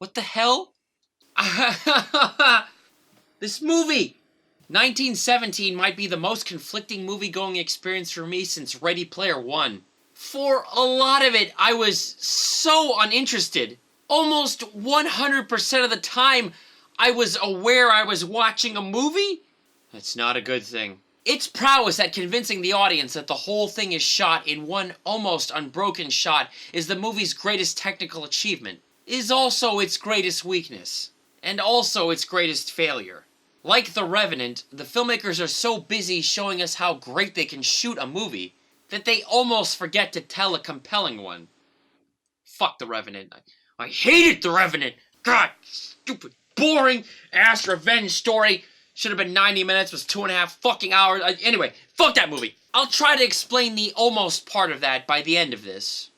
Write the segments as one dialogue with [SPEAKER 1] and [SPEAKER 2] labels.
[SPEAKER 1] What the hell? This movie! 1917 might be the most conflicting movie-going experience for me since Ready Player One. For a lot of it, I was so uninterested. Almost 100% of the time, I was aware I was watching a movie. That's not a good thing. Its prowess at convincing the audience that the whole thing is shot in one almost unbroken shot is the movie's greatest technical achievement, is also its greatest weakness, and also its greatest failure. Like The Revenant, the filmmakers are so busy showing us how great they can shoot a movie that they almost forget to tell a compelling one. Fuck The Revenant. I hated The Revenant! God, stupid, boring ass revenge story. Should have been 90 minutes, was 2.5 fucking hours. Anyway, fuck that movie. I'll try to explain the almost part of that by the end of this.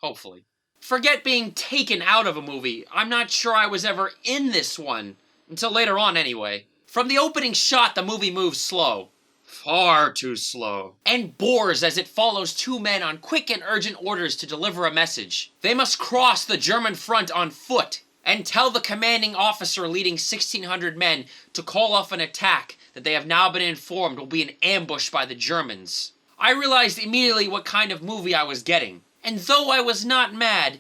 [SPEAKER 1] Hopefully. Forget being taken out of a movie. I'm not sure I was ever in this one. Until later on, anyway. From the opening shot, the movie moves slow. Far too slow. And bores as it follows two men on quick and urgent orders to deliver a message. They must cross the German front on foot and tell the commanding officer leading 1,600 men to call off an attack that they have now been informed will be an ambush by the Germans. I realized immediately what kind of movie I was getting. And though I was not mad,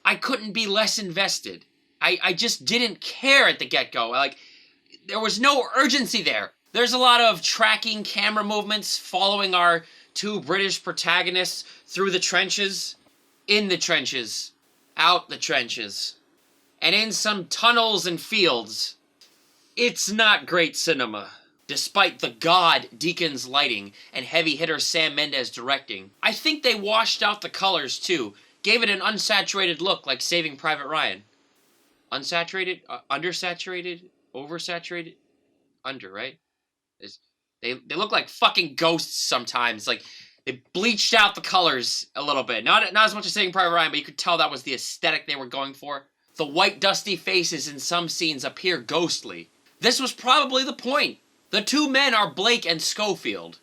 [SPEAKER 1] I couldn't be less invested. I just didn't care at the get-go. Like, there was no urgency there. There's a lot of tracking camera movements following our two British protagonists through the trenches, in the trenches, out the trenches, and in some tunnels and fields. It's not great cinema. Despite the god Deacon's lighting and heavy hitter Sam Mendes directing, I think they washed out the colors too, gave it an unsaturated look like Saving Private Ryan. Unsaturated? Undersaturated? Oversaturated? Under, right? They look like fucking ghosts sometimes. Like, they bleached out the colors a little bit. Not as much as Saving Private Ryan, but you could tell that was the aesthetic they were going for. The white dusty faces in some scenes appear ghostly. This was probably the point. The two men are Blake and Schofield.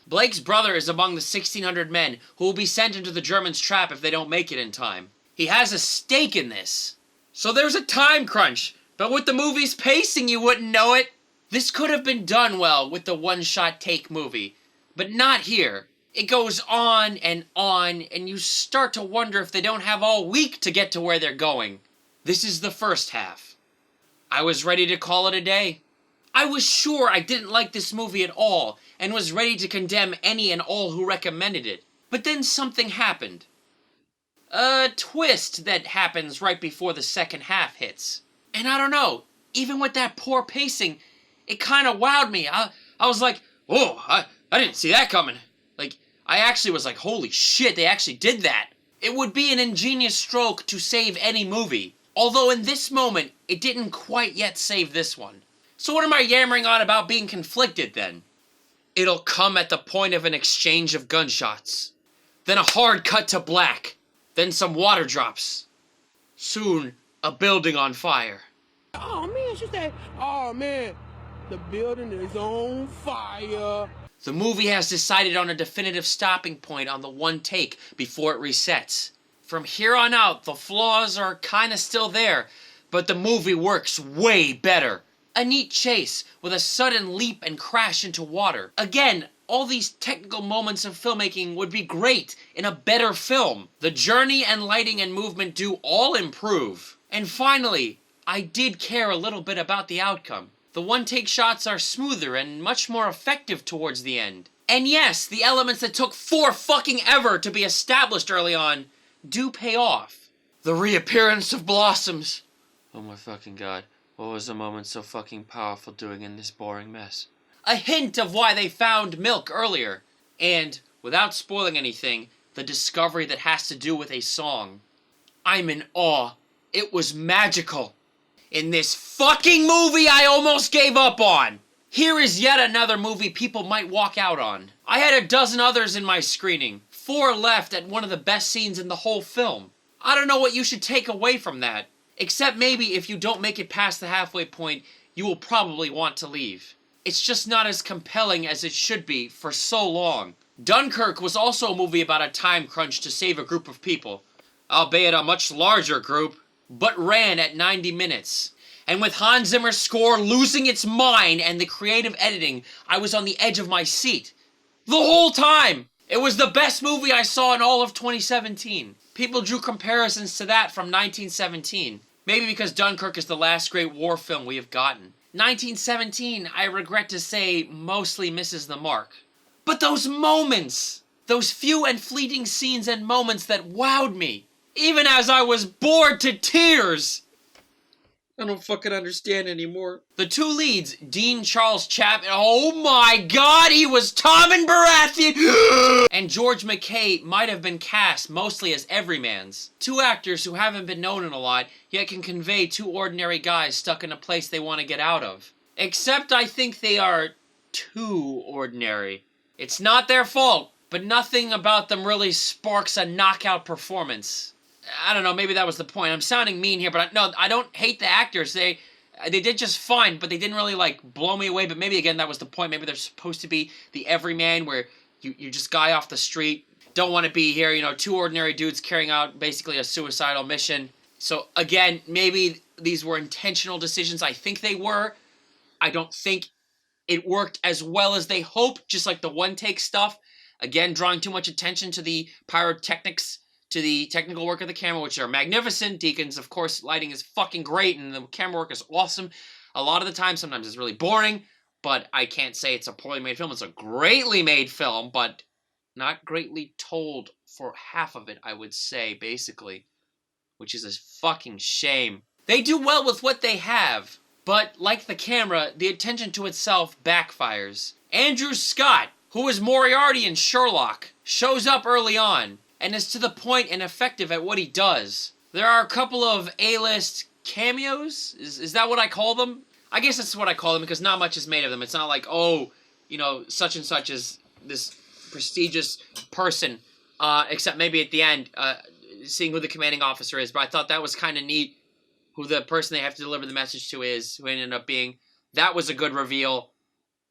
[SPEAKER 1] Blake's brother is among the 1,600 men who will be sent into the Germans' trap if they don't make it in time. He has a stake in this. So there's a time crunch, but with the movie's pacing you wouldn't know it. This could have been done well with the one-shot take movie, but not here. It goes on, and you start to wonder if they don't have all week to get to where they're going. This is the first half. I was ready to call it a day. I was sure I didn't like this movie at all, and was ready to condemn any and all who recommended it. But then something happened. A twist that happens right before the second half hits. And I don't know, even with that poor pacing, it kind of wowed me. I was like, whoa, I didn't see that coming. Like, I actually was like, holy shit, they actually did that. It would be an ingenious stroke to save any movie. Although in this moment, it didn't quite yet save this one. So what am I yammering on about being conflicted then? It'll come at the point of an exchange of gunshots. Then a hard cut to black. Then some water drops. Soon, a building on fire.
[SPEAKER 2] Oh man, she said, oh man, the building is on fire.
[SPEAKER 1] The movie has decided on a definitive stopping point on the one take before it resets. From here on out, the flaws are kinda still there, but the movie works way better. A neat chase with a sudden leap and crash into water. Again, all these technical moments of filmmaking would be great in a better film. The journey and lighting and movement do all improve. And finally, I did care a little bit about the outcome. The one-take shots are smoother and much more effective towards the end. And yes, the elements that took four fucking ever to be established early on do pay off. The reappearance of blossoms. Oh my fucking god. What was a moment so fucking powerful doing in this boring mess? A hint of why they found milk earlier. And, without spoiling anything, the discovery that has to do with a song. I'm in awe. It was magical. In this fucking movie I almost gave up on. Here is yet another movie people might walk out on. I had a dozen others in my screening. 4 left at one of the best scenes in the whole film. I don't know what you should take away from that. Except maybe if you don't make it past the halfway point, you will probably want to leave. It's just not as compelling as it should be for so long. Dunkirk was also a movie about a time crunch to save a group of people. Albeit a much larger group. but ran at 90 minutes. And with Hans Zimmer's score losing its mind and the creative editing, I was on the edge of my seat. The whole time! It was the best movie I saw in all of 2017. People drew comparisons to that from 1917. Maybe because Dunkirk is the last great war film we have gotten. 1917, I regret to say, mostly misses the mark. But those moments! Those few and fleeting scenes and moments that wowed me. Even as I was bored to tears! I don't fucking understand anymore. The two leads, Dean Charles Chapman, oh my god, he was Tommen Baratheon! And George McKay might have been cast mostly as everymans. Two actors who haven't been known in a lot, yet can convey two ordinary guys stuck in a place they want to get out of. Except I think they are too ordinary. It's not their fault, but nothing about them really sparks a knockout performance. I don't know, maybe that was the point. I'm sounding mean here, but no, I don't hate the actors. They did just fine, but they didn't really, like, blow me away. But maybe, again, that was the point. Maybe they're supposed to be the everyman where you're just guy off the street. Don't want to be here, you know, two ordinary dudes carrying out basically a suicidal mission. So, again, maybe these were intentional decisions. I think they were. I don't think it worked as well as they hoped, just like the one-take stuff. Again, drawing too much attention to the pyrotechnics, to the technical work of the camera, which are magnificent. Deacon's, of course, lighting is fucking great, and the camera work is awesome. A lot of the time, sometimes it's really boring, but I can't say it's a poorly made film. It's a greatly made film, but not greatly told for half of it, I would say, basically. Which is a fucking shame. They do well with what they have, but like the camera, the attention to itself backfires. Andrew Scott, who is Moriarty in Sherlock, shows up early on, and is to the point and effective at what he does. There are a couple of A-list cameos? Is that what I call them? I guess that's what I call them because not much is made of them. It's not like, oh, you know, such and such is this prestigious person, except maybe at the end, seeing who the commanding officer is. But I thought that was kind of neat, who the person they have to deliver the message to is, who ended up being. That was a good reveal.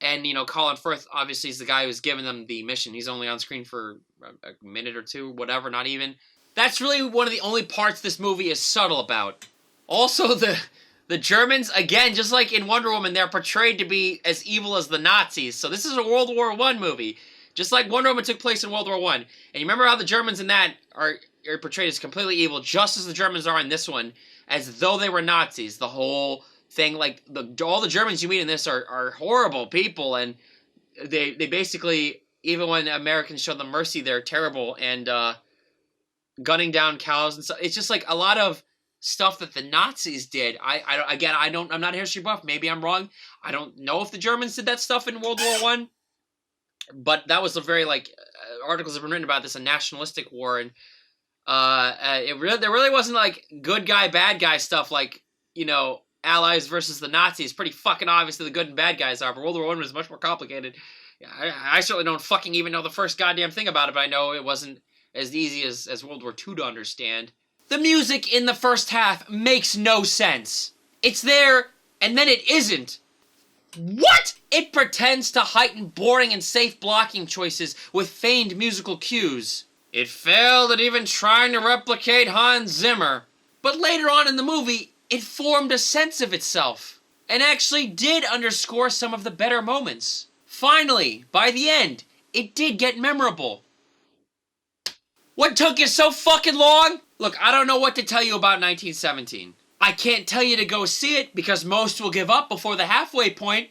[SPEAKER 1] And, you know, Colin Firth, obviously, is the guy who's given them the mission. He's only on screen for a minute or two, whatever, not even. That's really one of the only parts this movie is subtle about. Also, the Germans, again, just like in Wonder Woman, they're portrayed to be as evil as the Nazis. So this is a World War I movie. Just like Wonder Woman took place in World War I. And you remember how the Germans in that are portrayed as completely evil, just as the Germans are in this one, as though they were Nazis. The whole thing, like, all the Germans you meet in this are horrible people, and they basically, even when Americans show them mercy, they're terrible, and gunning down cows and stuff. It's just like a lot of stuff that the Nazis did. I'm not a history buff. Maybe I'm wrong. I don't know if the Germans did that stuff in World War I, but that was a very, like, articles have been written about this, a nationalistic war, and there really wasn't, like, good guy, bad guy stuff, like, you know, Allies versus the Nazis. Pretty fucking obvious who the good and bad guys are, but World War I was much more complicated. I certainly don't fucking even know the first goddamn thing about it, but I know it wasn't as easy as World War II to understand. The music in the first half makes no sense. It's there, and then it isn't. What? It pretends to heighten boring and safe blocking choices with feigned musical cues. It failed at even trying to replicate Hans Zimmer. But later on in the movie, it formed a sense of itself, and actually did underscore some of the better moments. Finally, by the end, it did get memorable. What took you so fucking long? Look, I don't know what to tell you about 1917. I can't tell you to go see it, because most will give up before the halfway point.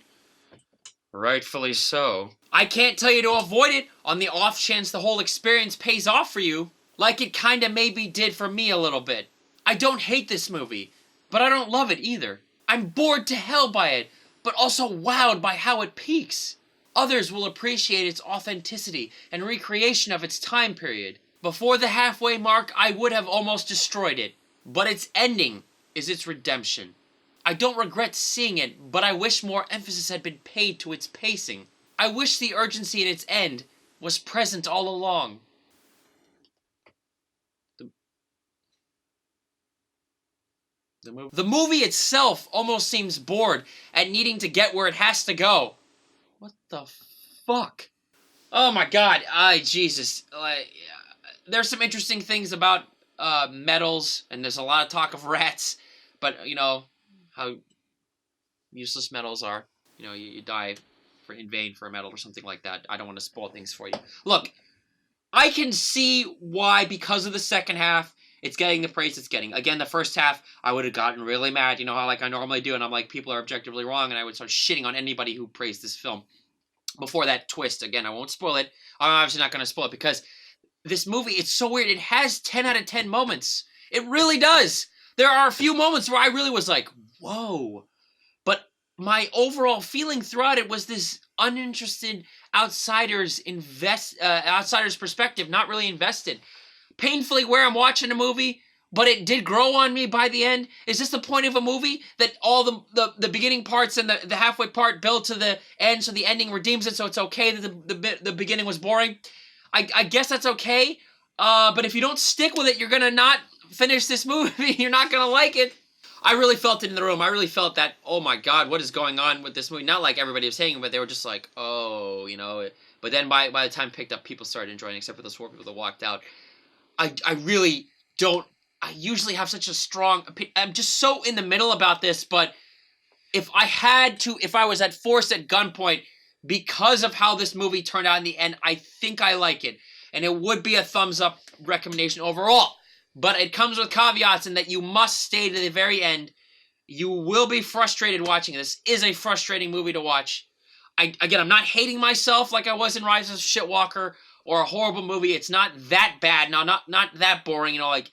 [SPEAKER 1] Rightfully so. I can't tell you to avoid it on the off chance the whole experience pays off for you, like it kinda maybe did for me a little bit. I don't hate this movie, but I don't love it either. I'm bored to hell by it, but also wowed by how it peaks. Others will appreciate its authenticity and recreation of its time period. Before the halfway mark, I would have almost destroyed it, but its ending is its redemption. I don't regret seeing it, but I wish more emphasis had been paid to its pacing. I wish the urgency in its end was present all along. The movie itself almost seems bored at needing to get where it has to go. What the fuck? Oh my god, Jesus. There's some interesting things about medals, and there's a lot of talk of rats, but you know how useless medals are. You know, you die in vain for a medal or something like that. I don't want to spoil things for you. Look, I can see why, because of the second half, it's getting the praise it's getting. Again, the first half, I would have gotten really mad, you know, how like I normally do, and I'm like, people are objectively wrong, and I would start shitting on anybody who praised this film. Before that twist, again, I won't spoil it. I'm obviously not going to spoil it, because this movie, it's so weird. It has 10 out of 10 moments. It really does. There are a few moments where I really was like, whoa. But my overall feeling throughout it was this uninterested outsider's perspective, not really invested. Painfully where I'm watching a movie, but it did grow on me by the end. Is this the point of a movie? That all the beginning parts and the halfway part build to the end, so the ending redeems it, so it's okay that the beginning was boring? I guess that's okay, but if you don't stick with it, you're gonna not finish this movie. You're not gonna like it. I really felt it in the room. I really felt that, oh my god, what is going on with this movie? Not like everybody was saying, but they were just like, oh, you know. But then by the time it picked up, people started enjoying it, except for those 4 people that walked out. I really don't, I usually have such a strong opinion. I'm just so in the middle about this, but if I was forced at gunpoint, because of how this movie turned out in the end, I think I like it. And it would be a thumbs up recommendation overall. But it comes with caveats in that you must stay to the very end. You will be frustrated watching it. This is a frustrating movie to watch. I'm not hating myself like I was in Rise of Shitwalker or a horrible movie. It's not that bad. No, not that boring. You know, like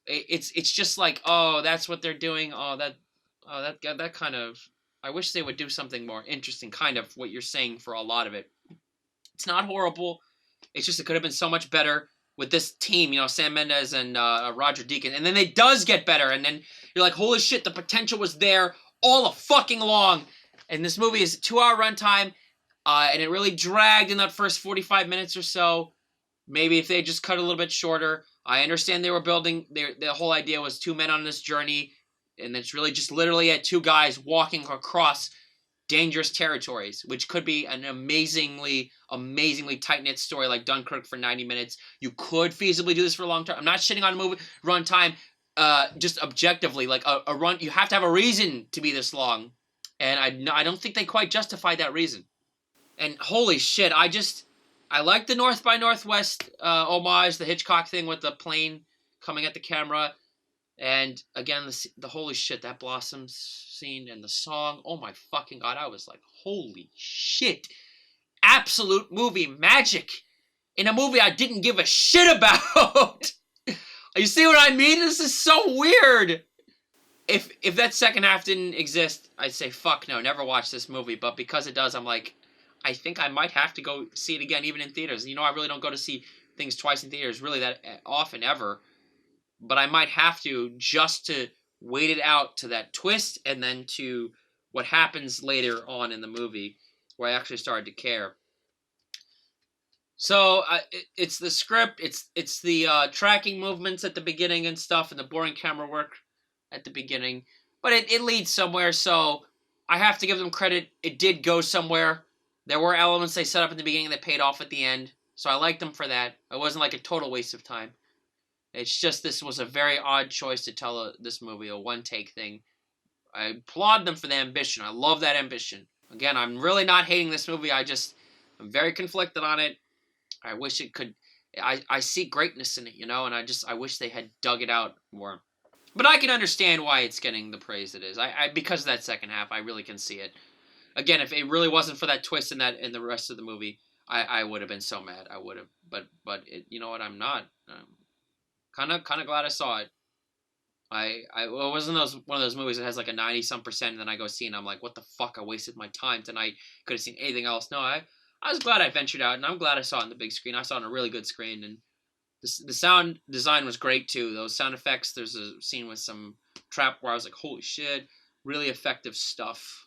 [SPEAKER 1] it's just like, oh, that's what they're doing. That kind of. I wish they would do something more interesting. Kind of what you're saying for a lot of it. It's not horrible. It's just it could have been so much better with this team. You know, Sam Mendes and Roger Deakins, and then it does get better. And then you're like, holy shit, the potential was there all fucking along. And this movie is a 2-hour runtime, and it really dragged in that first 45 minutes or so. Maybe if they just cut a little bit shorter. I understand they were building, the whole idea was 2 men on this journey, and it's really just literally at 2 guys walking across dangerous territories, which could be an amazingly tight-knit story like Dunkirk for 90 minutes. You could feasibly do this for a long time. I'm not shitting on a movie runtime, just objectively. Like a run, you have to have a reason to be this long. And I don't think they quite justified that reason. And holy shit, I like the North by Northwest homage, the Hitchcock thing with the plane coming at the camera. And again, the holy shit, that Blossoms scene and the song. Oh my fucking god, I was like, holy shit. Absolute movie magic. In a movie I didn't give a shit about. You see what I mean? This is so weird. If that second half didn't exist, I'd say fuck no, never watch this movie. But because it does, I'm like, I think I might have to go see it again, even in theaters. You know, I really don't go to see things twice in theaters really that often ever. But I might have to, just to wait it out to that twist and then to what happens later on in the movie where I actually started to care. So it's the script, it's the tracking movements at the beginning and stuff, and the boring camera work at the beginning. But it leads somewhere, so I have to give them credit. It did go somewhere. There were elements they set up at the beginning that paid off at the end, so I liked them for that. It wasn't like a total waste of time. It's just this was a very odd choice to tell this movie, a one-take thing. I applaud them for the ambition. I love that ambition. Again, I'm really not hating this movie. I'm very conflicted on it. I wish it could... I see greatness in it, you know, and I wish they had dug it out more. But I can understand why it's getting the praise it is. Because of that second half, I really can see it. Again, if it really wasn't for that twist in the rest of the movie, I would have been so mad. I would have. But you know what? I'm not. Kind of glad I saw it. It wasn't one of those movies that has like a 90-some%, and then I go see it and I'm like, what the fuck? I wasted my time tonight. Could have seen anything else. No, I was glad I ventured out, and I'm glad I saw it on the big screen. I saw it on a really good screen, and the sound design was great too. Those sound effects. There's a scene with some trap where I was like, holy shit, really effective stuff.